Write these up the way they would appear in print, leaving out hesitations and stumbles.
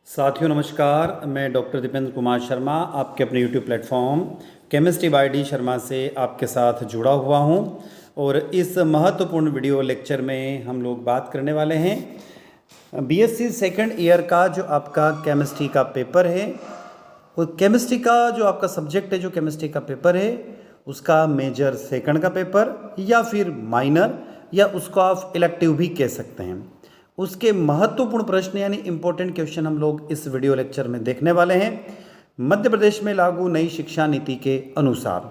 साथियों नमस्कार, मैं डॉक्टर दीपेंद्र कुमार शर्मा आपके अपने YouTube platform chemistry bye D Sharma से आपके साथ जुड़ा हुआ हूं और इस महत्वपूर्ण वीडियो लेक्चर में हम लोग बात करने वाले हैं बीएससी सेकंड ईयर का जो आपका केमिस्ट्री का पेपर है और केमिस्ट्री का जो आपका सब्जेक्ट है, जो केमिस्ट्री का पेपर है उसका मेजर सेकंड का पेपर या फिर माइनर या उसको आप इलेक्टिव भी कह सकते हैं। उसके महत्वपूर्ण प्रश्न यानी इंपॉर्टेंट क्वेश्चन हम लोग इस वीडियो लेक्चर में देखने वाले हैं मध्य प्रदेश में लागू नई शिक्षा नीति के अनुसार।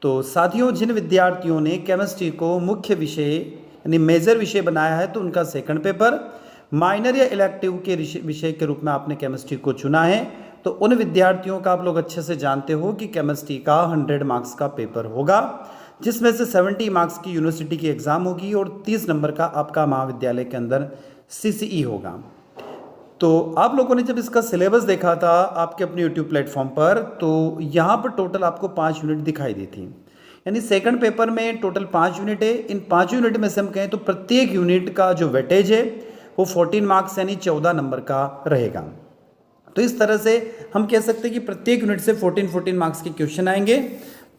तो साथियों, जिन विद्यार्थियों ने केमिस्ट्री को मुख्य विषय यानी मेजर विषय बनाया है तो उनका सेकंड पेपर, माइनर या इलेक्टिव के विषय के रूप में आपने केमिस्ट्री को चुना है तो उन विद्यार्थियों का आप लोग अच्छे से जानते हो कि केमिस्ट्री का 100 मार्क्स का पेपर होगा, जिसमें से 70 मार्क्स की यूनिवर्सिटी की एग्ज़ाम होगी और 30 नंबर का आपका महाविद्यालय के अंदर सीसीई होगा। तो आप लोगों ने जब इसका सिलेबस देखा था आपके अपने यूट्यूब प्लेटफॉर्म पर तो यहाँ पर टोटल आपको 5 यूनिट दिखाई दी थी, यानी सेकंड पेपर में टोटल 5 यूनिट है। इन 5 यूनिट में से हम कहें तो प्रत्येक यूनिट का जो वेटेज है वो 14 मार्क्स यानी 14 नंबर का रहेगा। तो इस तरह से हम कह सकते हैं कि प्रत्येक यूनिट से 14 मार्क्स के क्वेश्चन आएंगे।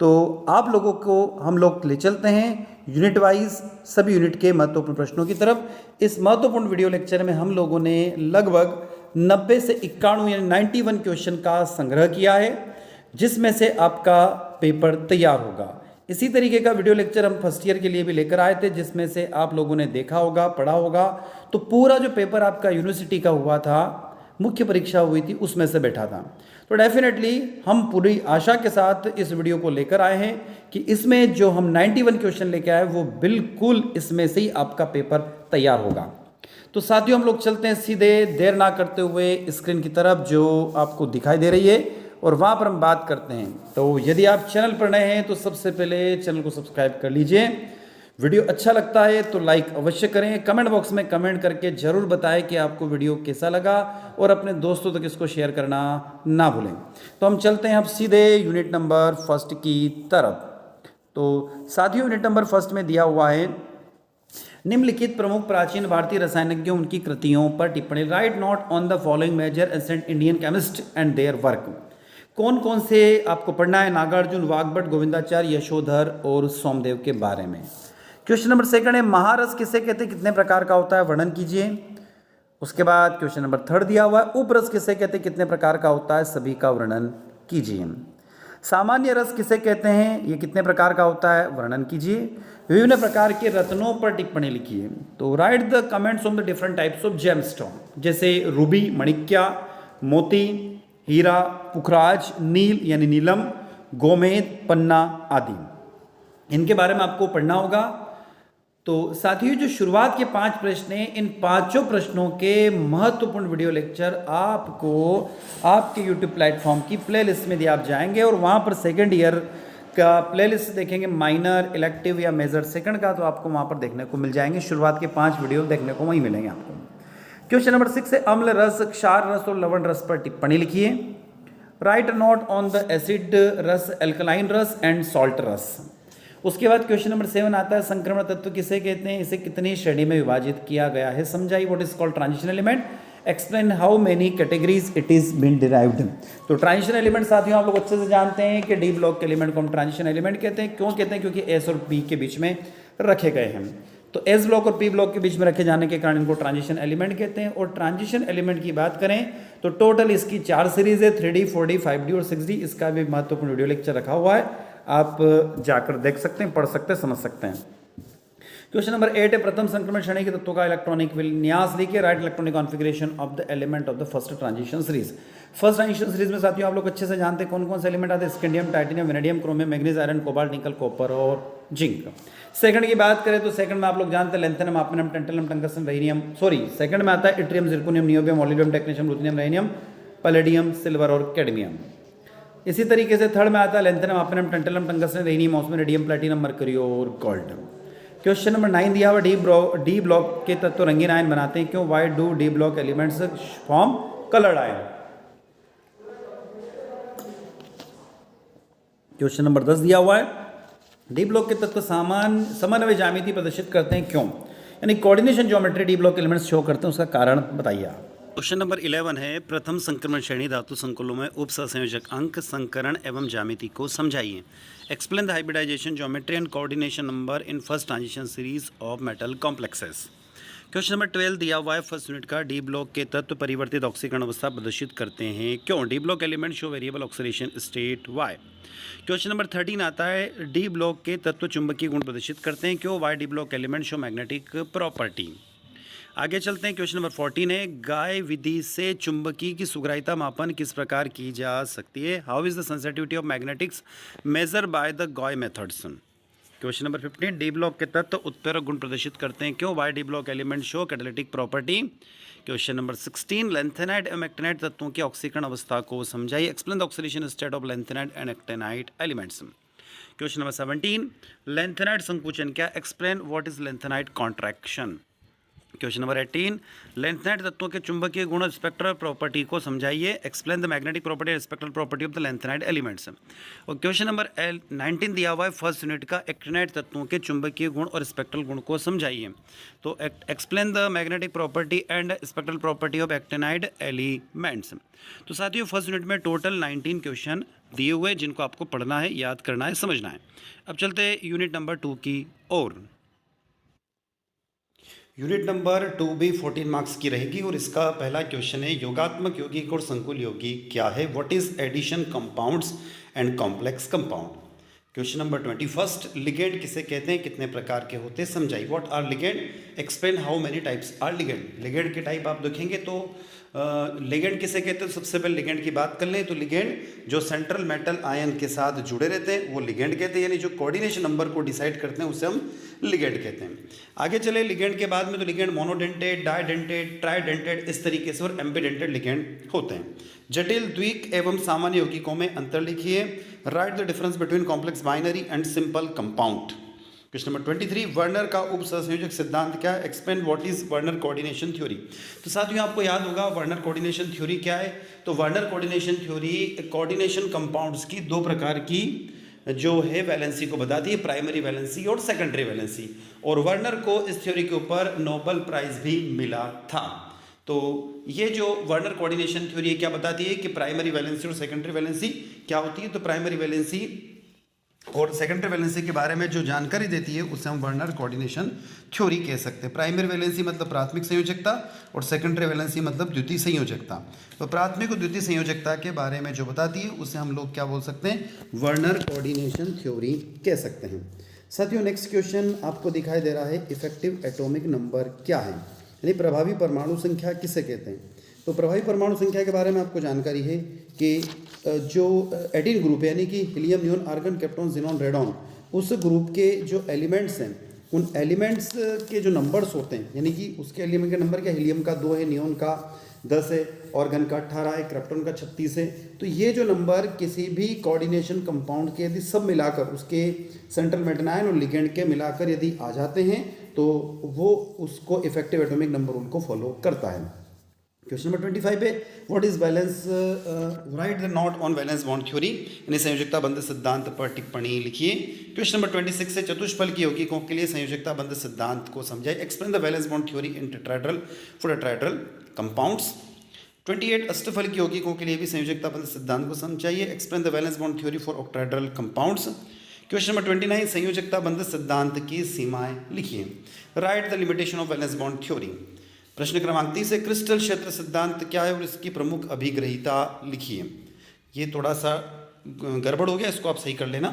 तो आप लोगों को हम लोग ले चलते हैं यूनिट वाइज सभी यूनिट के महत्वपूर्ण प्रश्नों की तरफ। इस महत्वपूर्ण वीडियो लेक्चर में हम लोगों ने लगभग 90 से 91 यानी 91 क्वेश्चन का संग्रह किया है, जिसमें से आपका पेपर तैयार होगा। इसी तरीके का वीडियो लेक्चर हम फर्स्ट ईयर के लिए भी लेकर आए थे, जिसमें से आप लोगों ने देखा होगा, पढ़ा होगा। तो पूरा जो पेपर आपका यूनिवर्सिटी का हुआ था, मुख्य परीक्षा हुई थी, उसमें से बैठा था। तो डेफिनेटली हम पूरी आशा के साथ इस वीडियो को लेकर आए हैं कि इसमें जो हम 91 क्वेश्चन लेकर आए वो बिल्कुल इसमें से ही आपका पेपर तैयार होगा। तो साथियों, हम लोग चलते हैं सीधे देर ना करते हुए स्क्रीन की तरफ जो आपको दिखाई दे रही है और वहाँ पर हम बात करते हैं। तो यदि आप चैनल पर नए हैं तो सबसे पहले चैनल को सब्सक्राइब कर लीजिए। वीडियो अच्छा लगता है तो लाइक अवश्य करें। कमेंट बॉक्स में कमेंट करके ज़रूर बताएं कि आपको वीडियो कैसा लगा और अपने दोस्तों तक इसको शेयर करना ना भूलें। तो हम चलते हैं अब सीधे यूनिट नंबर फर्स्ट की तरफ। तो साथियों, यूनिट नंबर फर्स्ट में दिया हुआ है निम्नलिखित प्रमुख प्राचीन भारतीय रसायनज्ञों उनकी कृतियों पर टिप्पणी। Write note on the following major ancient Indian chemist and their work. कौन कौन से आपको पढ़ना है? नागार्जुन, वाग्भट, गोविंदाचार्य, यशोधर और सोमदेव के बारे में। क्वेश्चन नंबर सेकंड है महारस किसे कहते हैं, कितने प्रकार का होता है, वर्णन कीजिए। उसके बाद क्वेश्चन नंबर थर्ड दिया हुआ है उपरस किसे कहते हैं, कितने प्रकार का होता है, सभी का वर्णन कीजिए। सामान्य रस किसे कहते हैं, ये कितने प्रकार का होता है, वर्णन कीजिए। विभिन्न प्रकार के रत्नों पर टिप्पणी लिखिए। तो right the comments on the different types of gemstone, जैसे रूबी मणिक्या, मोती, हीरा, पुखराज, नील यानी नीलम, गोमेद, पन्ना आदि, इनके बारे में आपको पढ़ना होगा। तो साथियों, जो शुरुआत के 5 प्रश्न हैं, इन 5 प्रश्नों के महत्वपूर्ण वीडियो लेक्चर आपको आपके YouTube प्लेटफॉर्म की प्लेलिस्ट में दिए आप जाएंगे और वहाँ पर सेकंड ईयर का प्लेलिस्ट देखेंगे, माइनर, इलेक्टिव या मेजर सेकंड का, तो आपको वहाँ पर देखने को मिल जाएंगे। शुरुआत के 5 वीडियो देखने को वहीं मिलेंगे आपको। क्वेश्चन नंबर 6 है अम्ल रस, क्षार रस और लवण रस पर टिप्पणी लिखिए। Right note on the acid रस, एल्कलाइन रस एंड सॉल्ट रस। उसके बाद क्वेश्चन नंबर 7 आता है संक्रमण तत्व किसे कहते हैं, इसे कितनी श्रेणी में विभाजित किया गया है, समझाइए। What is called transition element, explain how many categories it is been derived. तो ट्रांजिशन एलिमेंट साथियों आप लोग अच्छे से जानते हैं कि डी ब्लॉक के एलिमेंट को हम ट्रांजिशन एलिमेंट कहते हैं। क्यों कहते हैं? क्योंकि एस और पी के बीच में रखे गए हैं। तो एस ब्लॉक और पी ब्लॉक के बीच में रखे जाने के कारण इनको ट्रांजिशन एलिमेंट कहते हैं। और ट्रांजिशन एलिमेंट की बात करें तो टोटल इसकी 4 सीरीज है, 3D, 4D, 5D और 6D। इसका भी महत्वपूर्ण वीडियो लेक्चर रखा हुआ है, आप जाकर देख सकते हैं, पढ़ सकते हैं, समझ सकते हैं। क्वेश्चन नंबर 8 है प्रथम संक्रमण श्रेणी के तत्वों का इलेक्ट्रॉनिक विन्यास लिखिए। Right electronic configuration of the element of the first transition series. First transition series में साथियों आप लोग अच्छे से जानते हैं कौन कौन से एलिमेंट आते हैं, scandium, titanium, vanadium, chromium, manganese, iron, cobalt, निकल, कॉपर और जिंक। सेकंड की बात करें तो सेकंड में आप लोग जानते हैं lanthanum, hafnium, tantalum, tungsten, rhenium, second में आता है इट्रियम, जिर्कोनियम, नियोबियम, ऑलिवियम, technetium, ruthenium, rhenium, palladium, silver और कैडमियम। इसी तरीके से थर्ड में आता है lanthanum, hafnium, tantalum, tungsten, rhenium, osmium, radium, platinum, mercury और गोल्ड। क्वेश्चन नंबर 9 दिया हुआ डी ब्लॉक के तत्व रंगीन आयन बनाते हैं, क्यों? Why do D block elements form coloured ion. Question number 10 दिया हुआ है डी ब्लॉक के तत्व समन्वय ज्यामिति प्रदर्शित करते हैं, क्यों? यानी coordination geometry D block elements show करते हैं, उसका कारण बताइए आप। क्वेश्चन नंबर 11 है प्रथम संक्रमण श्रेणी धातु संकुलों में उप सहसंयोजक अंक संकरण एवं ज्यामिति को समझाइए। Explain the hybridization geometry and coordination number in first transition series of metal complexes. Question number 12 दिया हुआ है फर्स्ट यूनिट का। डी ब्लॉक के तत्व परिवर्तित ऑक्सीकरण अवस्था प्रदर्शित करते हैं क्यों? D block element show variable oxidation state why. Question number 13 आता है डी ब्लॉक के तत्व चुंबकीय गुण प्रदर्शित करते हैं क्यों? Why D block element show magnetic property. आगे चलते हैं। क्वेश्चन नंबर 14 है गाय विधि से चुंबकीय की सुग्राह्यता मापन किस प्रकार की जा सकती है? How is the sensitivity of magnetics measure by the Gouy methods. Question number 15 D block के तत्व उत्प्रेरक गुण प्रदर्शित करते हैं क्यों? Why D block element show catalytic property. Question number 16 lanthanide एवं एक्टिनाइट तत्वों की ऑक्सीकरण अवस्था को समझाइए। Explain the oxidation state of lanthanide and actinide elements. Question number 17 lanthanide संकुचन क्या? Explain what is lanthanide contraction. Question number 18 lanthanide तत्वों के चुंबकीय गुण और स्पेक्ट्रल प्रॉपर्टी को समझाइए। एक्सप्लेन द मैग्नेटिक प्रॉपर्टी और spectral property of the lanthanide elements. और क्वेश्चन नंबर 19 दिया हुआ है फर्स्ट यूनिट का। एक्टिनाइट तत्वों के चुंबकीय गुण और स्पेक्ट्रल गुण को समझाइए। तो explain the magnetic property and spectral property of actinide elements. तो साथियों फर्स्ट यूनिट में टोटल 19 क्वेश्चन दिए हुए जिनको आपको पढ़ना है, याद करना है, समझना है। अब चलते हैं यूनिट नंबर 2 की ओर। यूनिट नंबर 2 भी 14 मार्क्स की रहेगी और इसका पहला क्वेश्चन है योगात्मक यौगिक और संकुल यौगिक क्या है? What is addition compounds and complex compound. Question number 21 ligand किसे कहते हैं, कितने प्रकार के होते हैं, समझाइए। What are ligand, explain how many types are ligand. Ligand के टाइप आप देखेंगे तो लिगेंड किसे कहते हैं? सबसे पहले लिगेंड की बात कर लें तो लिगेंड जो सेंट्रल मेटल आयन के साथ जुड़े रहते हैं वो लिगेंड कहते हैं, यानी जो कोऑर्डिनेशन नंबर को डिसाइड करते हैं उसे हम लिगेंड कहते हैं। आगे चले लिगेंड के बाद में तो लिगेंड मोनोडेंटेड, डाइडेंटेड, ट्राइडेंटेड इस तरीके से और एम्बीडेंटेड लिगेंड होते हैं। जटिल द्विक एवं सामान्य यौगिकों में अंतर लिखिए। Write the difference between complex binary and simple compound. Question number 23 Werner का उप सहसंयोजक सिद्धांत क्या है? Explain what is Werner coordination theory. तो साथियों आपको याद होगा वर्नर कोऑर्डिनेशन थ्योरी क्या है? तो Werner coordination theory coordination compounds की दो प्रकार की जो है वैलेंसी को बताती है, प्राइमरी वैलेंसी और सेकेंडरी वैलेंसी। और वर्नर को इस थ्योरी के ऊपर नोबेल प्राइज भी मिला था। तो ये जो वर्नर कोऑर्डिनेशन थ्योरी है क्या बताती है कि प्राइमरी वैलेंसी और सेकेंडरी वैलेंसी क्या होती है? तो प्राइमरी वैलेंसी और सेकेंडरी वैलेंसी के बारे में जो जानकारी देती है उसे हम वर्नर कोऑर्डिनेशन थ्योरी कह सकते हैं। प्राइमरी वैलेंसी मतलब प्राथमिक संयोजकता और सेकेंडरी वैलेंसी मतलब द्वितीय संयोजकता। तो प्राथमिक और द्वितीय संयोजकता के बारे में जो बताती है उसे हम लोग क्या बोल सकते हैं? वर्नर कोऑर्डिनेशन थ्योरी कह सकते हैं। साथियों नेक्स्ट क्वेश्चन आपको दिखाई दे रहा है इफेक्टिव एटॉमिक नंबर क्या है, यानी प्रभावी परमाणु संख्या किसे कहते हैं? तो प्रभावी परमाणु संख्या के बारे में आपको जानकारी है कि जो एटीन ग्रुप है यानी कि helium, neon, argon, krypton, xenon, radon, उस ग्रुप के जो एलिमेंट्स हैं उन एलिमेंट्स के जो नंबर्स होते हैं, यानी कि उसके एलिमेंट के नंबर क्या, हीलियम का 2 है, नियोन का 10 है, ऑर्गन का 18 है, क्रिप्टॉन का 36 है। तो ये जो नंबर किसी भी कोऑर्डिनेशन कंपाउंड के यदि सब मिलाकर उसके सेंट्रल मेटल आयन और लिगेंड के मिलाकर यदि आ जाते हैं तो वो उसको इफेक्टिव एटॉमिक नंबर रूल को फॉलो करता है। क्वेश्चन नंबर 25 पे what is valence, right the note on valence bond theory, यानी संयोजकता बंध सिद्धांत पर टिप्पणी लिखिए। क्वेश्चन नंबर 26 से चतुष्फल की यौगिकों के लिए संयोजकता बंध सिद्धांत को समझाइए। Explain the valence bond theory in tetrahedral for tetrahedral compounds. 28 अष्टफल की यौगिकों के लिए भी संयोजकता बंध सिद्धांत को समझाइए। Explain the valence bond theory for octahedral compounds. Question number 29 संयोजकता बंध सिद्धांत की सीमाएं लिखिए। Write the limitation of valence bond theory. प्रश्न क्रमांक 30 है क्रिस्टल क्षेत्र सिद्धांत क्या है और इसकी प्रमुख अभिग्रहिता लिखिए। ये थोड़ा सा गड़बड़ हो गया, इसको आप सही कर लेना।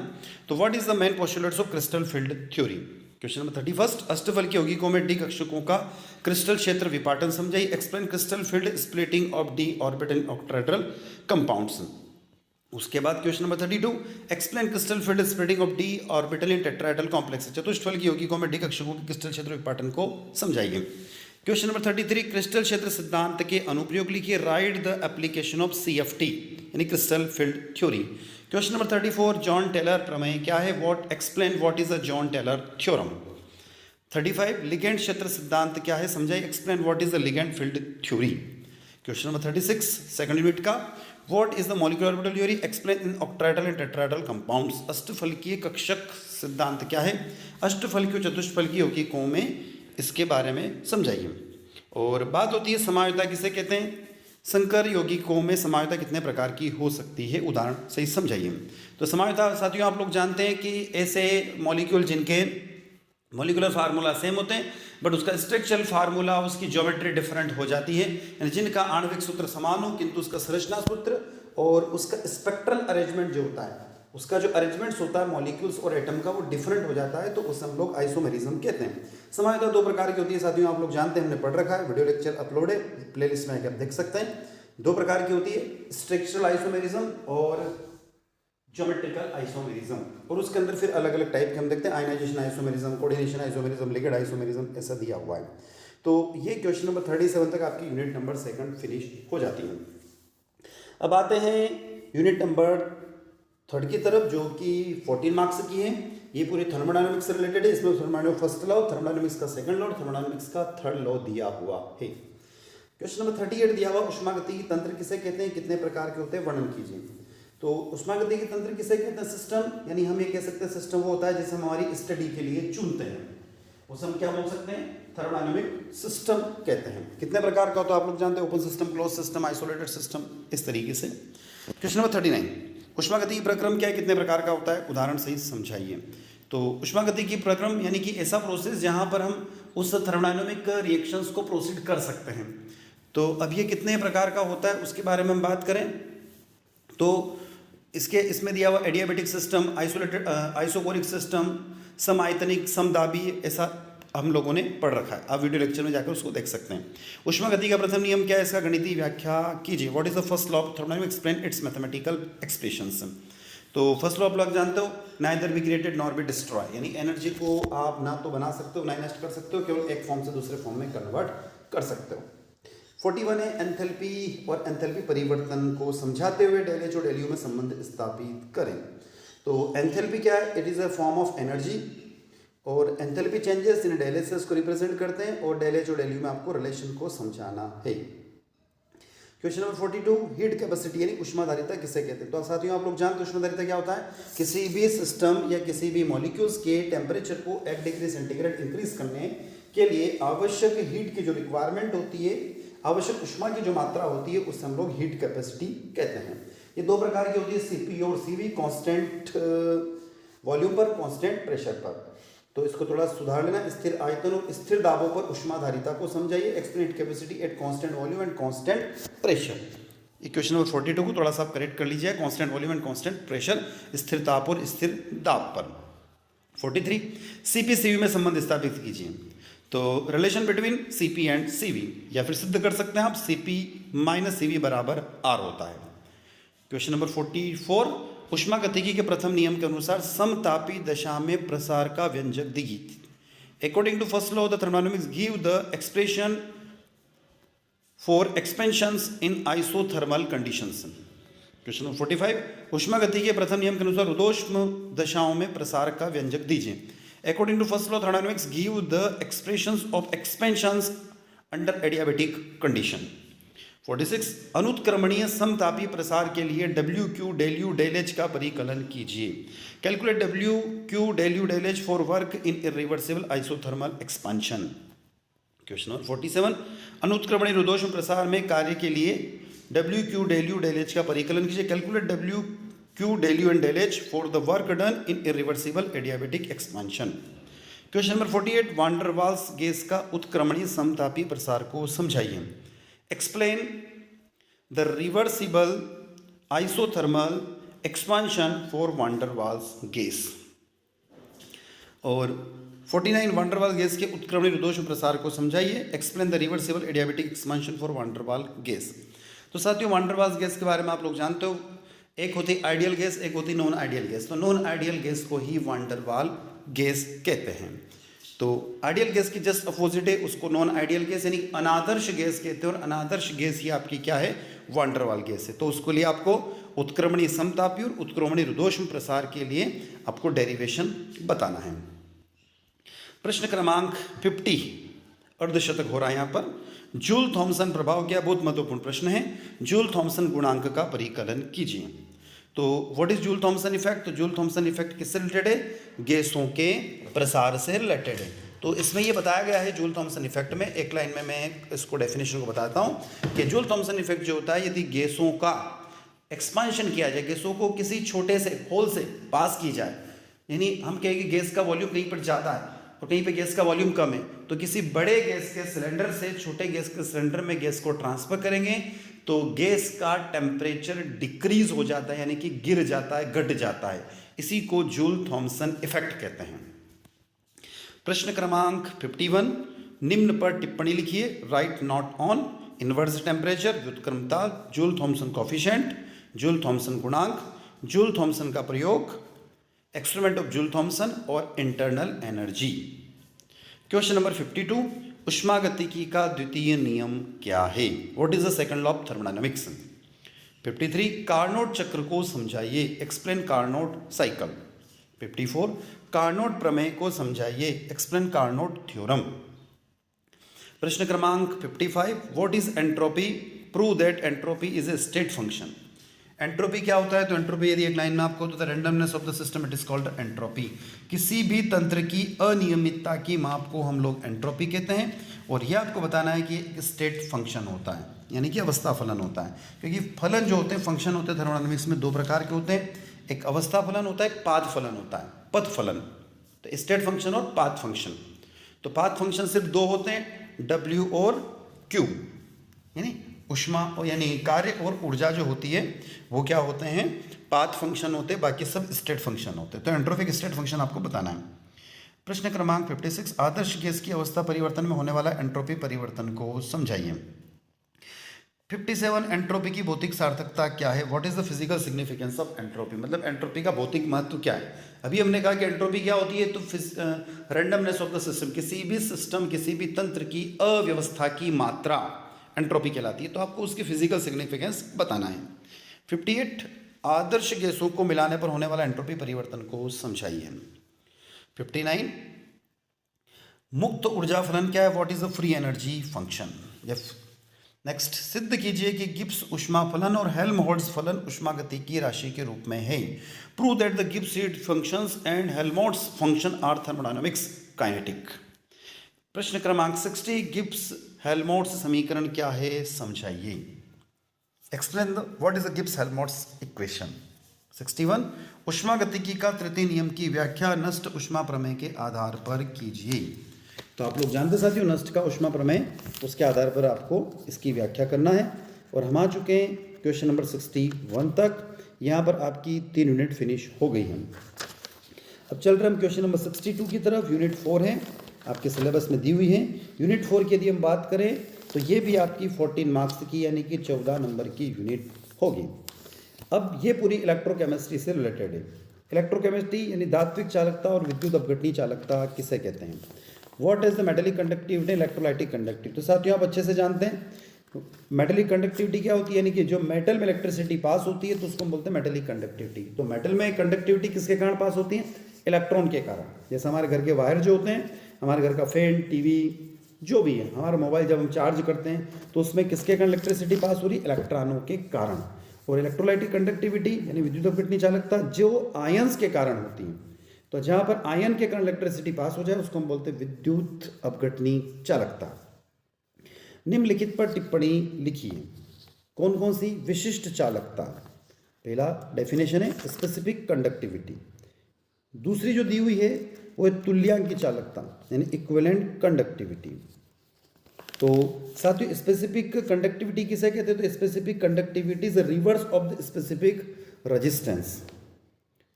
तो what is the main postulates of crystal field theory. Question number 31 अष्टफल के यौगिकों में डी कक्षकों का क्रिस्टल क्षेत्र विपाटन समझाइए। Explain crystal field splitting of d orbital in octahedral compounds. उसके बाद question number 32 explain crystal field splitting of d orbital in tetrahedral complex. चतुष्फल की यौगिकों में डी कक्षकों के क्रिस्टल क्षेत्र विपाटन को समझाइए। क्वेश्चन नंबर 33 क्रिस्टल क्षेत्र सिद्धांत के अनुप्रयोग लिखिए। Write the application of CFT यानी crystal field theory. Question number 34 Jahn Teller प्रमेय क्या है? What explain what is a Jahn Teller theorem. 35 ligand क्षेत्र सिद्धांत क्या है समझाइए। Explain what is the ligand field theory. Question number 36 second unit का what is the molecular orbital theory. Explain in octahedral and tetrahedral compounds. अष्टफलकीय कक्षक सिद्धांत क्या है? अष्टफलकीय चतुष्फलकीय यौगिकों में इसके बारे में समझाइए। और बात होती है समायोता किसे कहते हैं। संकर यौगिकों में समायोता कितने प्रकार की हो सकती है, उदाहरण सही समझाइए। तो समायोता साथियों आप लोग जानते हैं कि ऐसे मॉलिक्यूल जिनके मॉलिकुलर फार्मूला सेम होते हैं बट उसका स्ट्रक्चरल फार्मूला, उसकी ज्योमेट्री डिफरेंट हो जाती है, यानी जिनका आणविक सूत्र समान हो किंतु उसका संरचना सूत्र और उसका स्पेक्ट्रल अरेंजमेंट जो होता है, उसका जो अरेंजमेंट्स होता है मॉलिक्यूल्स और एटम का, वो डिफरेंट हो जाता है, तो उसे हम लोग आइसोमेरिज्म कहते हैं। समायोता दो प्रकार की होती है साथियों, आप लोग जानते हैं, हमने पढ़ रखा है, वीडियो लेक्चर अपलोड है प्लेलिस्ट में, आप देख सकते हैं। दो प्रकार की होती है, स्ट्रक्चरल आइसोमेरिज्म और ज्योमेट्रिकल आइसोमेरिज्म, और उसके अंदर फिर अलग अलग टाइप के हम देखते हैं, ionization isomerism, coordination isomerism, ligand isomerism, ऐसा दिया हुआ है। तो ये क्वेश्चन नंबर 37 तक आपकी यूनिट नंबर 2 फिनिश हो जाती है। अब आते हैं यूनिट नंबर 3 की तरफ, जो कि 14 मार्क्स की है। ये पूरी थर्मोडायनामिक्स से रिलेटेड है। इसमें थर्मोडायनामिक्स फर्स्ट लॉ, थर्मोडायनामिक्स का सेकंड लॉ, थर्मोडायनामिक्स का थर्ड लॉ दिया हुआ है। क्वेश्चन नंबर 38 दिया हुआ, उष्मागतिकी तंत्र किसे कहते हैं, कितने प्रकार के होते हैं, वर्णन कीजिए। तो उष्मागतिकी तंत्र किसे कहते हैं, सिस्टम, यानी हम ये कह सकते हैं सिस्टम वो होता है जिसे हम हमारी स्टडी के लिए चुनते हैं, उसे हम क्या बोल सकते हैं, थर्मोडायनामिक सिस्टम कहते हैं। कितने प्रकार का होता है आप लोग जानते हैं, open system, close system, isolated system, इस तरीके से। क्वेश्चन नंबर 39, उष्मागतिकी प्रक्रम क्या है, कितने प्रकार का होता है, उदाहरण सही समझाइए। तो उष्मागतिकी प्रक्रम यानी कि ऐसा प्रोसेस जहां पर हम उस थर्मोडायनामिक रिएक्शंस को प्रोसीड कर सकते हैं। तो अब ये कितने प्रकार का होता है उसके बारे में हम बात करें तो इसमें दिया हुआ adiabatic system, isolated isochoric system, समायतनिक, समदाबी, ऐसा हम लोगों ने पढ़ रखा है। आप वीडियो लेक्चर में जाकर उसको देख सकते हैं। उष्मागतिकी का प्रथम नियम क्या है, इसका गणितीय व्याख्या कीजिए। What is the first law of thermodynamics, explain it's mathematical expressions. तो फर्स्ट लॉ आप लोग जानते हो, neither be created nor be destroy, यानी एनर्जी को आप ना तो बना सकते हो ना ही नष्ट कर सकते हो, केवल एक फॉर्म से दूसरे फॉर्म में कन्वर्ट कर सकते हो। 41 है, एंथैल्पी और एंथैल्पी परिवर्तन को समझाते हुए डेल एच और डेल यू में संबंध स्थापित करें। तो एंथैल्पी क्या है, it is a form of energy, और enthalpy changes in del H को रिप्रेजेंट करते हैं, और डेल एच और डेल यू में आपको रिलेशन को समझाना है। क्वेश्चन नंबर 42, हीट कैपेसिटी यानी ऊष्माधारिता किसे कहते हैं। तो साथियों आप लोग जानते हैं ऊष्माधारिता क्या होता है, किसी भी सिस्टम या किसी भी मॉलिक्यूल्स के टेम्परेचर को 1 डिग्री सेंटीग्रेड इंक्रीज करने के लिए आवश्यक हीट की जो रिक्वायरमेंट होती है, आवश्यक ऊष्मा की जो मात्रा होती है, उससे हम लोग हीट कैपेसिटी कहते हैं। ये दो प्रकार की होती है, सीपी और सीवी, कांस्टेंट वॉल्यूम पर, कांस्टेंट प्रेशर पर। तो इसको थोड़ा सुधार लेना, स्थिर आयतन और स्थिर दाबों पर ऊष्माधारिता को समझाइए। Explain capacity at constant volume and constant pressure. ये क्वेश्चन नंबर 42 को थोड़ा सा आप करेक्ट कर लीजिए, constant volume and constant pressure, स्थिर ताप और स्थिर दाब पर। 43, सीपी सीवी में संबंध स्थापित कीजिए। तो relation between CP and CV, या फिर सिद्ध कर सकते हैं आप सीपी माइनस सीवी बराबर आर होता है। क्वेश्चन नंबर 44, उष्मागतिकी के प्रथम नियम के अनुसार समतापी दशा में प्रसार का व्यंजक दीजिए। According to first law of the thermodynamics give the expression for expansions in isothermal conditions. Question number 45, उष्मागतिकी के प्रथम नियम के अनुसार रुद्धोष्म दशाओं में प्रसार का व्यंजक दीजिए। According to first law thermodynamics, give the expressions of expansions under adiabatic condition. 46, अनुत्क्रमणीय समतापी प्रसार के लिए W Q del U del H का परिकलन कीजिए। Calculate W Q del U del H for work in irreversible isothermal expansion. Question number 47, अनुत्क्रमणीय रुद्धोष्म प्रसार में कार्य के लिए W Q del U del H का परिकलन कीजिए। Calculate W Q del U and del H for the work done in irreversible adiabatic expansion. Question number 48, van der Waals gas का उत्क्रमणीय समतापी प्रसार को समझाइए। Explain the reversible isothermal expansion for van der Waals gas. और 49, वान der Waals gas के उत्क्रमणीय रुद्धोष्म प्रसार को समझाइए। Explain the reversible adiabatic expansion for van der Waals gas. तो साथियों वान डर वाल्स गैस के बारे में आप लोग जानते हो, एक होती आइडियल गैस, एक होती नॉन आइडियल गैस। तो नॉन आइडियल गैस को ही वान डर वाल गैस कहते हैं। तो आइडियल गैस की जस्ट अपोजिट है, उसको नॉन आइडियल गैस यानी अनादर्श गैस कहते हैं, और अनादर्श गैस ही आपकी क्या है, वान डर वाल गैस है। तो उसके लिए आपको उत्क्रमणीय समतापी और उत्क्रमणीय रुद्धोष्म प्रसार के लिए आपको डेरिवेशन बताना है। प्रश्न क्रमांक 50, अर्धशतक हो रहा है यहाँ पर। जूल थॉमसन प्रभाव क्या, बहुत महत्वपूर्ण प्रश्न है। जूल थॉमसन गुणांक का परिकलन कीजिए। तो what is Joule Thomson effect, तो जूल थॉमसन इफेक्ट किससे रिलेटेड है, गैसों के प्रसार से रिलेटेड है। तो इसमें ये बताया गया है जूल थॉमसन इफेक्ट में, एक लाइन में मैं इसको डेफिनेशन को बताता हूँ कि जूल थॉमसन इफेक्ट जो होता है, यदि गैसों का एक्सपांशन किया जाए, गैसों को किसी छोटे से होल से पास की जाए, यानी हम कहें कि गैस का वॉल्यूम कहीं पर ज़्यादा है और कहीं पे गैस का वॉल्यूम कम है, तो किसी बड़े गैस के सिलेंडर से छोटे गैस के सिलेंडर में गैस को ट्रांसफर करेंगे तो गैस का टेम्परेचर डिक्रीज हो जाता है, यानी कि गिर जाता है, घट जाता है। इसी को जूल थॉमसन इफेक्ट कहते हैं। प्रश्न क्रमांक 51, निम्न पर टिप्पणी लिखिए। Write note on inverse temperature, व्युत्क्रमता, Joule Thomson coefficient, Joule Thomson गुणांक, जूल थॉमसन का प्रयोग, एक्सपेरिमेंट ऑफ जूल थॉमसन और इंटरनल एनर्जी। क्वेश्चन नंबर 52, ऊष्मागतिकी का द्वितीय नियम क्या है? What is the second law of thermodynamics? 53, Carnot चक्र को समझाइए। Explain Carnot cycle. 54, कार्नोट प्रमेय को समझाइए। Explain Carnot theorem. प्रश्न क्रमांक 55, what is entropy? Prove that entropy is a state function. Entropy क्या होता है? तो एंट्रोपी यदि एक लाइन में आपको तो randomness of the system it is called entropy. किसी भी तंत्र की अनियमितता की माप को हम लोग एंट्रोपी कहते हैं, और यह आपको बताना है कि एक स्टेट फंक्शन होता है, यानी कि अवस्था फलन होता है। क्योंकि फलन जो होते हैं, फंक्शन होते हैं थर्मोडायनामिक्स में दो प्रकार के होते हैं, एक अवस्था फलन होता है, एक पाथ फलन होता है, पथ फलन। तो स्टेट फंक्शन और पाथ फंक्शन। तो पाथ फंक्शन सिर्फ दो होते हैं, W और Q, यानी ऊष्मा यानी कार्य और ऊर्जा जो होती है वो क्या होते हैं? पाथ फंक्शन होते हैं, बाकी सब स्टेट फंक्शन होते हैं। तो एंट्रोपिक स्टेट फंक्शन आपको बताना है। प्रश्न क्रमांक 56, आदर्श गैस की अवस्था परिवर्तन में होने वाला एंट्रोपी परिवर्तन को समझाइए। 57, एंट्रोपी की भौतिक सार्थकता क्या है? What is the physical significance of entropy? मतलब एंट्रोपी का भौतिक महत्व क्या है? अभी हमने कहा कि एंट्रोपी क्या होती है, तो रैंडमनेस ऑफ द सिस्टम, किसी भी सिस्टम, किसी भी तंत्र की अव्यवस्था की मात्रा एंट्रोपी कहलाती है। तो आपको उसकी फिजिकल सिग्निफिकेंस बताना है। 58, आदर्श गैसों को मिलाने पर होने वाला एंट्रोपी परिवर्तन को समझाइए। 59, मुक्त ऊर्जा फलन क्या है? What is the free energy function? Next, सिद्ध कीजिए कि गिब्स ऊष्मा फलन और हेल्महोल्ट्ज फलन ऊष्मागतिकी राशि के रूप में है। Prove that the Gibbs heat functions and Helmholtz function are thermodynamics kinetic. प्रश्न क्रमांक 60, गिब्स हेल्महोल्ट्ज समीकरण क्या है? समझाइए। Explain what is the Gibbs Helmholtz equation. 61, ऊष्मागतिकी का तृतीय नियम की व्याख्या नष्ट ऊष्मा प्रमेय के आधार पर कीजिए। तो आप लोग जानते साथियों, नष्ट का ऊष्मा प्रमेय, उसके आधार पर आपको इसकी व्याख्या करना है। और हम आ चुके हैं क्वेश्चन नंबर 61 तक। यहाँ पर आपकी 3 यूनिट फिनिश हो गई हैं। अब चल रहे हम क्वेश्चन नंबर 62 की तरफ। यूनिट 4 है, आपके सिलेबस में दी हुई है। यूनिट 4 की यदि हम बात करें तो ये भी आपकी 14 मार्क्स की, यानी कि 14 नंबर की यूनिट होगी। अब ये पूरी इलेक्ट्रोकेमिस्ट्री से रिलेटेड है। इलेक्ट्रोकेमिस्ट्री यानी धात्विक चालकता और विद्युत अपघटनीय चालकता किसे कहते हैं? What is the metallic conductivity, electrolytic conductivity? तो साथियों आप अच्छे से जानते हैं मेटेलिक कंडक्टिविटी क्या होती है, यानी कि जो मेटल में इलेक्ट्रिसिटी पास होती है तो उसको हम बोलते हैं मेटेलिक कंडक्टिविटी। तो मेटल में कंडक्टिविटी किसके कारण पास होती है? इलेक्ट्रॉन के कारण। जैसे हमारे घर के वायर जो होते हैं, हमारे घर का फैन, टीवी जो भी है, हमारा मोबाइल जब हम चार्ज करते हैं तो उसमें किसके कारण इलेक्ट्रिसिटी पास हो रही है? इलेक्ट्रॉनों के कारण। और इलेक्ट्रोलाइटिक कंडक्टिविटी यानी विद्युत अपघटनीय चालकता जो आयंस के कारण होती है। तो जहां पर आयन के कारण इलेक्ट्रिसिटी पास हो जाए उसको हम बोलते हैं विद्युत अपघटनीय चालकता। निम्नलिखित पर टिप्पणी लिखिए। कौन कौन सी? विशिष्ट चालकता, पहला डेफिनेशन है स्पेसिफिक कंडक्टिविटी। दूसरी जो दी हुई है वो है तुल्यांकी चालकता यानी इक्विवेलेंट कंडक्टिविटी। तो साथियों स्पेसिफिक कंडक्टिविटी किसे कहते हैं? तो specific conductivity is reverse of the specific resistance.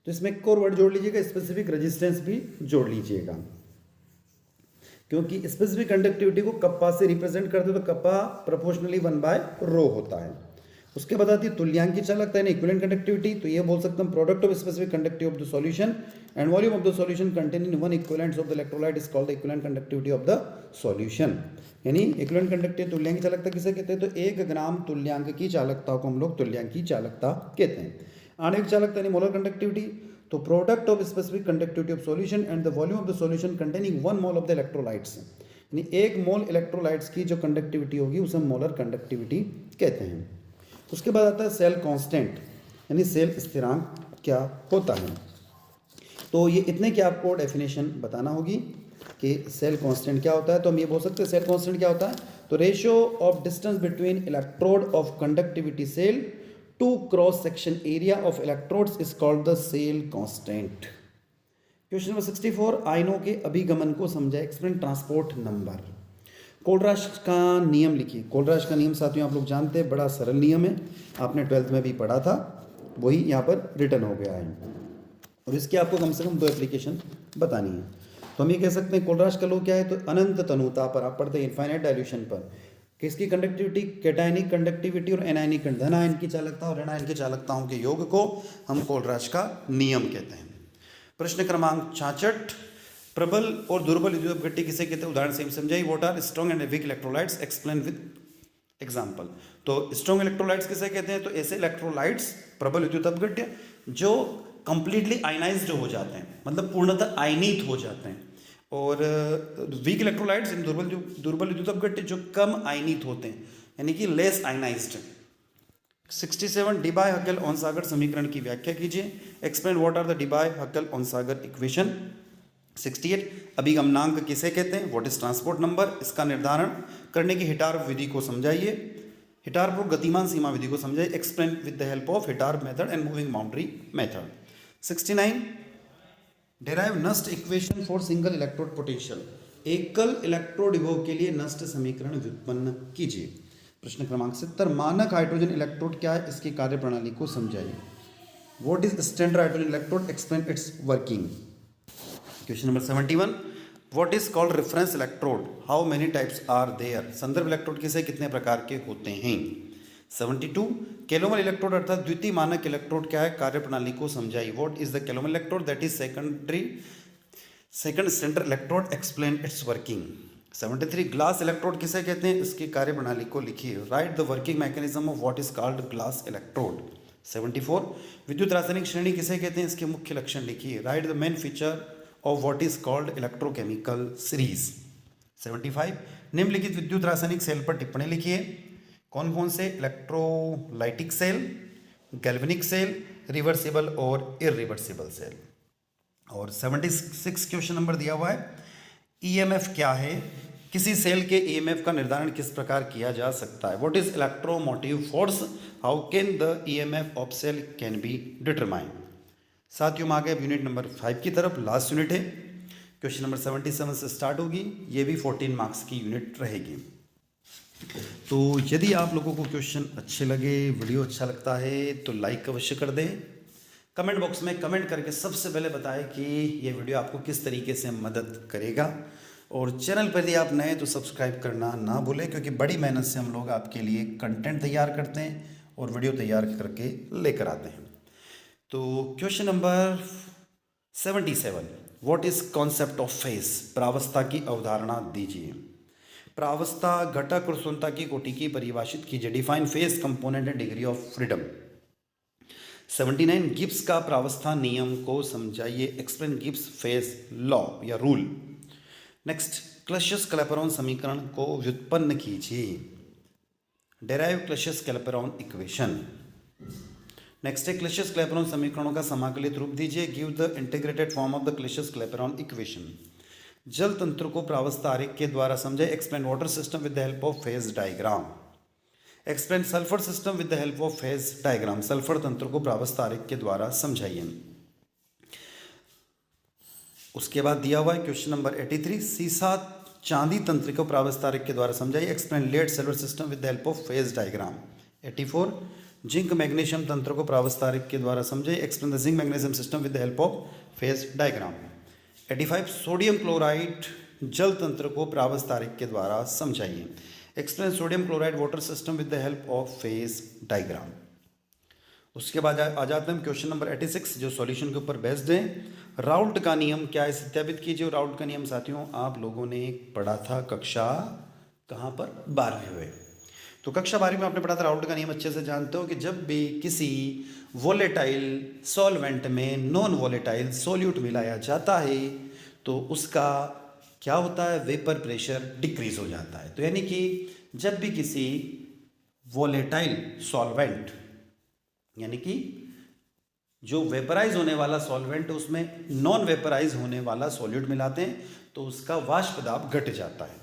तो इसमें एक और वर्ड जोड़ लीजिएगा, स्पेसिफिक रेजिस्टेंस भी जोड़ लीजिएगा, क्योंकि स्पेसिफिक कंडक्टिविटी को कप्पा से रिप्रेजेंट करते तो कप्पा प्रोपोर्शनली 1/ρ होता है। उसके बाद आती है तुल्यांकी चालकता यानी इक्विवेलेंट कंडक्टिविटी। तो ये बोल सकते हैं product of specific conductivity of the solution and volume of the solution contain in one equivalents of the electrolyte is called the equivalent conductivity of the solution. यानी इक्विवेलेंट कंडक्टिविटी तुल्यांकी चालकता किसे कहते हैं? तो 1 ग्राम तुल्यांक की चालकता को हम लोग तुल्यांकी चालकता कहते हैं। आणविक चालकता यानी मोलर कंडक्टिविटी। तो product of specific conductivity of solution and the volume of the solution containing 1 mole of the electrolytes, यानी 1 मोल इलेक्ट्रोलाइट्स की जो कंडक्टिविटी होगी उसे मोलर कंडक्टिविटी कहते हैं। उसके बाद आता है सेल कांस्टेंट यानी सेल स्थिरांक क्या होता है। तो ये इतने की आपको डेफिनेशन बताना होगी। कि सेल कांस्टेंट क्या होता है, तो हम ये बोल सकते हैं सेल कांस्टेंट क्या होता है, तो ratio of distance between electrode of conductivity cell to cross section area of electrodes is called the cell constant. Question number 64, आयनों के अभिगमन को समझाए, एक्सप्लेन ट्रांसपोर्ट नंबर। कोलराश का नियम लिखिए। कोलराश का नियम साथियों आप लोग जानते हैं, बड़ा सरल नियम है, आपने 12th में भी पढ़ा था, वही यहाँ पर रिटर्न हो गया है और इसके आपको कम से कम 2 एप्लीकेशन बतानी है। तो हम ये कह सकते हैं कोलराश का लॉ क्या है, तो अनंत तनुता पर आप पढ़ते हैं इनफाइनाइट डायल्यूशन पर किसकी कंडक्टिविटी, कैटायनिक कंडक्टिविटी और एनायनिक धन आयन की चालकता और ऋण आयन की चालकताओं के योग को हम कोलराश का नियम कहते हैं। प्रश्न क्रमांक 66, प्रबल और दुर्बल विद्युत अपघट्य किसे कहते हैं, उदाहरण से हम समझाइए। What are strong and weak electrolytes, explain with example. तो स्ट्रॉन्ग इलेक्ट्रोलाइट्स किसे कहते हैं, तो ऐसे इलेक्ट्रोलाइट्स प्रबल विद्युत अपघट्य जो कंप्लीटली आयनाइज्ड हो जाते हैं, मतलब पूर्णतः आयनित हो जाते हैं, और वीक इलेक्ट्रोलाइट्स दुर्बल विद्युत अपघट्य जो कम आयनित होते हैं, यानी कि लेस आयनाइज्ड। 67, डिबाय-हकेल-ओनसागर समीकरण की व्याख्या कीजिए, explain what are the Debye Huckel Onsager equation. 68, अभिगमनांक किसे कहते हैं, व्हाट इज ट्रांसपोर्ट नंबर, इसका निर्धारण करने की हिटार्फ विधि को समझाइए, हिटार्फ और गतिमान सीमा विधि को समझाइए, explain with the help of Hittorf method and moving boundary method. 69, derive Nernst equation for single electrode potential, एकल इलेक्ट्रोड विभव के लिए नस्ट समीकरण व्युत्पन्न कीजिए। प्रश्न क्रमांक 70, मानक हाइड्रोजन इलेक्ट्रोड क्या है, इसकी कार्य प्रणाली को समझाइए। What is standard hydrogen electrode, explain its working. Question number 71, what is called reference electrode, how many types are there, संदर्भ इलेक्ट्रोड किसे कितने प्रकार के होते हैं। 72, कैलोमर इलेक्ट्रोड अर्थात द्वितीय मानक इलेक्ट्रोड क्या है, कार्य प्रणाली को समझाइए। What is the calomel electrode, that is second standard electrode, explain its working. 73, glass electrode किसे कहते हैं, इसकी कार्य प्रणाली को लिखिए, write the working mechanism of what is called glass electrode. 74, विद्युत रासायनिक श्रेणी किसे कहते हैं, इसके मुख्य लक्षण लिखिए, write the main feature of what is called electrochemical series. 75, निम्नलिखित विद्युत रासायनिक सेल पर टिप्पणी लिखिए, कौन कौन से, electrolytic cell, galvanic cell, reversible और इरिवर्सिबल सेल। और 76 क्वेश्चन नंबर दिया हुआ है, ईएमएफ क्या है, किसी सेल के ईएमएफ का निर्धारण किस प्रकार किया जा सकता है। What is electromotive force, how can the EMF of cell can be determine. साथियों हम आ गए यूनिट नंबर 5 की तरफ, लास्ट यूनिट है, क्वेश्चन नंबर 77 से स्टार्ट होगी, ये भी 14 मार्क्स की यूनिट रहेगी। तो यदि आप लोगों को क्वेश्चन अच्छे लगे, वीडियो अच्छा लगता है तो लाइक अवश्य कर दें, कमेंट बॉक्स में कमेंट करके सबसे पहले बताएं कि ये वीडियो आपको किस तरीके से मदद करेगा, और चैनल पर यदि आप नए तो सब्सक्राइब करना ना भूलें, क्योंकि बड़ी मेहनत से हम लोग आपके लिए कंटेंट तैयार करते हैं और वीडियो तैयार करके लेकर आते हैं। तो question number 77, what is concept of phase, प्रावस्था की अवधारणा दीजिए। प्रावस्था घटक और शून्यता की कोटि की परिभाषित कीजिए, define phase component and degree of freedom. 79, Gibbs का प्रावस्था नियम को समझाइए, एक्सप्लेन गिब्स फेज लॉ या रूल। नेक्स्ट, क्लशियस क्लैपेरॉन समीकरण को व्युत्पन्न कीजिए, derive Clausius Clapeyron equation. Next है, क्लशियस क्लैपेरॉन समीकरणों का समाकलित रूप दीजिए, give the integrated form of the Clausius Clapeyron equation. जल तंत्र को प्रावस्था आरेख के द्वारा समझे, explain water system with the help of phase diagram. Explain sulphur system with the help of phase diagram, sulphur तंत्र को प्रावस्था आरेख के द्वारा समझाइए। उसके बाद दिया हुआ है क्वेश्चन नंबर 83, सीसा चांदी तंत्र को प्रावस्था आरेख के द्वारा समझाइए, explain lead silver system with the help of phase diagram. 84, zinc magnesium तंत्र को प्रावस्था आरेख के द्वारा समझे, explain the zinc magnesium system with the help of phase diagram. 85, sodium chloride जल तंत्र को प्रावस्था आरेख के द्वारा समझाइए, explain sodium chloride water system with the help of phase diagram. उसके बाद आ जाते हैं क्वेश्चन नंबर 86 जो सॉल्यूशन के ऊपर बेस्ड है, राउल्ट का नियम क्या है सत्यापित कीजिए। राउल्ट का नियम साथियों आप लोगों ने पढ़ा था कक्षा कहाँ पर, 12वीं में। तो कक्षा 12वीं में आपने पढ़ा था, राउल्ट का नियम अच्छे से जानते हो कि जब भी किसी वोलेटाइल सॉल्वेंट में नॉन वोलेटाइल सॉल्यूट मिलाया जाता है तो उसका क्या होता है, वेपर प्रेशर डिक्रीज हो जाता है। तो यानी कि जब भी किसी वोलेटाइल सॉल्वेंट यानी कि जो वेपराइज होने वाला सॉल्वेंट उसमें नॉन वेपराइज होने वाला सॉल्यूट मिलाते हैं तो उसका वाष्प दाब घट जाता है।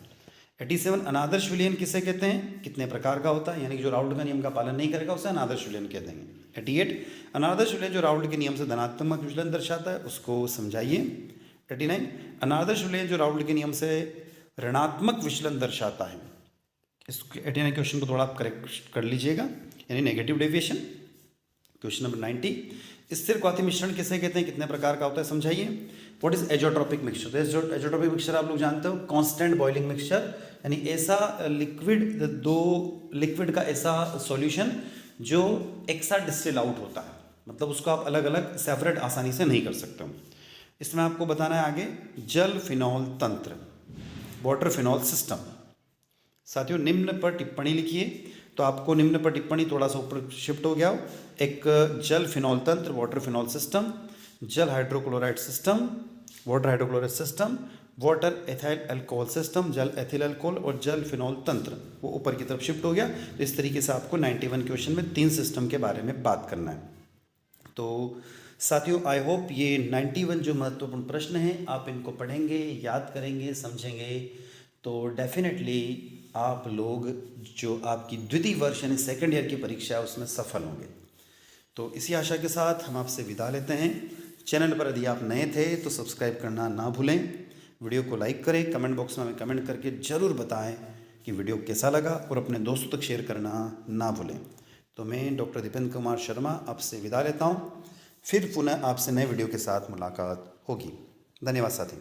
87 अनादर्श विलयन किसे कहते हैं, कितने प्रकार का होता है, यानी कि जो राउल्ट का नियम का पालन नहीं करेगा उसे अनादर्श विलयन कहते हैं। 88 अनादर्श विलयन जो राउल्ट के नियम से धनात्मक विचलन दर्शाता है, उसको समझाइए। 89 अनादर्श विलयन जो राउल्ट के नियम से ऋणात्मक विचलन दर्शाता है। इस 89 क्वेश्चन को थोड़ा आप करेक्ट कर लीजिएगा, यानी नेगेटिव डेविएशन। क्वेश्चन नंबर 90 स्थिर क्वाथी मिश्रण किसे कहते हैं, कितने प्रकार का होता है, समझाइए। व्हाट इज एजोट्रोपिक मिक्सचर, तो एजोट्रोपिक मिक्सचर आप लोग जानते हो, कांस्टेंट बॉइलिंग मिक्सचर, यानी ऐसा लिक्विड, दो लिक्विड का ऐसा सॉल्यूशन जो एक साथ डिस्टिल आउट होता है, मतलब उसको आप अलग अलग सेपरेट आसानी से नहीं कर सकते हो। इसमें आपको बताना है आगे जल फिनॉल तंत्र, वाटर फिनॉल सिस्टम। साथियों निम्न पर टिप्पणी लिखिए, तो आपको निम्न पर टिप्पणी थोड़ा सा ऊपर शिफ्ट हो गया हो। एक जल फिनॉल तंत्र, वाटर फिनॉल सिस्टम, जल hydrochloride system, water hydrochloride system, water ethyl alcohol system, जल एथिल अल्कोहल और जल फिनॉल तंत्र, वो ऊपर की तरफ शिफ्ट हो गया। तो इस तरीके से आपको 91 क्वेश्चन में 3 सिस्टम के बारे में बात करना है। तो साथियों आई होप ये 91 जो महत्वपूर्ण प्रश्न हैं आप इनको पढ़ेंगे, याद करेंगे, समझेंगे, तो डेफिनेटली आप लोग जो आपकी द्वितीय वर्ष यानी सेकेंड ईयर की परीक्षा है उसमें सफल होंगे। तो इसी आशा के साथ हम आपसे विदा लेते हैं। चैनल पर यदि आप नए थे तो सब्सक्राइब करना ना भूलें, वीडियो को लाइक करें, कमेंट बॉक्स में हमें कमेंट करके ज़रूर बताएं कि वीडियो कैसा लगा और अपने दोस्तों तक शेयर करना ना भूलें। तो मैं डॉक्टर दीपेंद्र कुमार शर्मा आपसे विदा लेता हूँ, फिर पुनः आपसे नए वीडियो के साथ मुलाकात होगी। धन्यवाद साथी।